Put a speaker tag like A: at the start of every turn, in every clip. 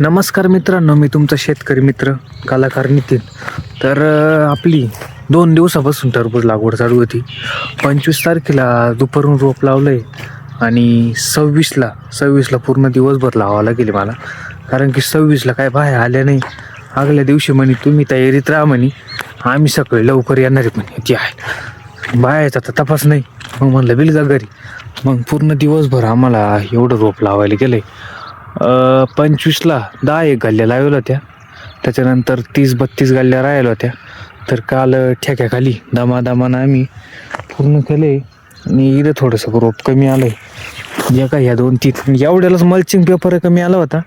A: नमस्कार मित्रांनो, मी तुमचा शेतकरी मित्र कलाकार नितीन. तर आपली 2 दिवसापासून टरबूज लागवड चालू होती. 25 तारखेला दुपारून रोप लावलं आहे आणि 26ला पूर्ण दिवसभर लावायला गेले मला, कारण की 26ला काय बाहेर आल्या नाही. आगल्या दिवशी म्हणे तुम्ही तयारीत राहा म्हणे, आम्ही सकाळी लवकर येणार आहे म्हणे. ती आहे बायाचा तर तपास नाही. मग म्हणलं बिल जा घरी. मग पूर्ण दिवसभर आम्हाला एवढं रोप लावायला गेलं आहे. 25ला 10-1 गाल्ल्या लावल्या होत्या, त्याच्यानंतर 30-32 गाल्ल्या राहिल्या होत्या. तर काल ठेक्याखाली दमादमानं आम्ही पूर्ण केले आणि इथं थोडंसं रोप कमी आलं आहे. एका ह्या 2-3 एवढ्यालाच मल्चिंग पेपर कमी आला होता.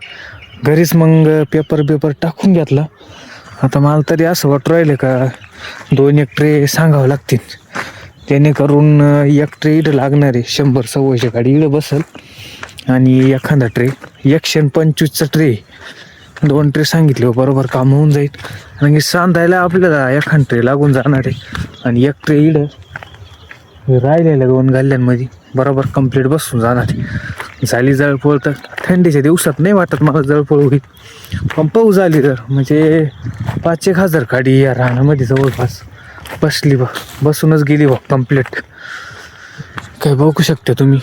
A: घरीच मग पेपर टाकून घेतला. आता मला तरी असं वाटू राहिलं का 2-1 ट्रे सांगावं लागतील, जेणेकरून 1 ट्रे इथं लागणार आहे. 100-125 गाडी इथं बसेल आणि एखादा ट्रे 125चा ट्रे 2 ट्रे सांगितले बरोबर काम होऊन जाईल. आणि सांधायला आपल्याला एखादा ट्रे लागून जाणार आहे आणि 1 ट्रे इडं राहिलेल्या 2 गाल्ल्यांमध्ये बरोबर कंप्लीट बसून जाणार आहे. झाली जळपोळ तर थंडीच्या दिवसात नाही वाटत मला जळपोळ होईल, पण पाऊस झाली तर म्हणजे 5-1 हजार गाडी या रानामध्ये जवळपास बसूनच गेली कंप्लीट. काय बघू शकता तुम्ही,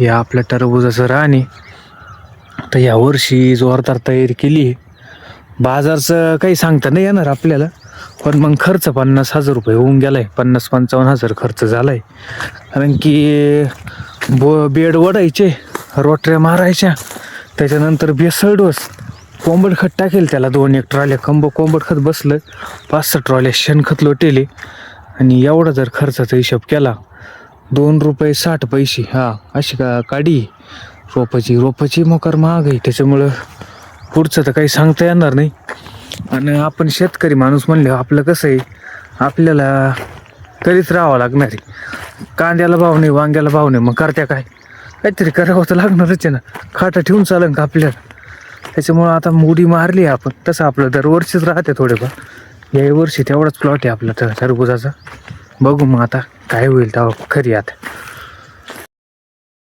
A: या आपल्या टरबुजाचं रान आहे. तर यावर्षी जोरदार तयारी केली आहे. बाजारचं काही सांगता नाही येणार आपल्याला, पण मग खर्च 50,000 रुपये होऊन गेला आहे. 50-55 हजार खर्च झाला आहे. कारण की बेड वडायचे, रोटऱ्या मारायच्या, त्याच्यानंतर बेसळ डोस, कोंबड खत टाकेल त्याला 2-1 ट्रॉल्या कोंबड खत बसलं, 5-6 ट्रॉल्या शेणखत लोटेले. आणि एवढा जर खर्चाचा हिशोब केला, ₹2.60 हा अशी काडी रोपाची मोकार महाग आहे. त्याच्यामुळं पुढचं तर काही सांगता येणार नाही. आणि आपण शेतकरी माणूस म्हणले आपलं कसं आहे, आपल्याला करीत राहावं लागणार आहे. कांद्याला भाव नाही, वांग्याला भाव नाही, मग करत्या काहीतरी करावं तर लागणारच आहे ना. खाटा ठेवून चालेल का आपल्याला? त्याच्यामुळं आता उडी मारली आहे आपण. तसं आपलं दरवर्षीच राहते थोडेफार. याही वर्षी तेवढाच प्लॉट आहे आपला टरबुजाचा. बघू मग आता काय होईल तेव्हा खरी आता.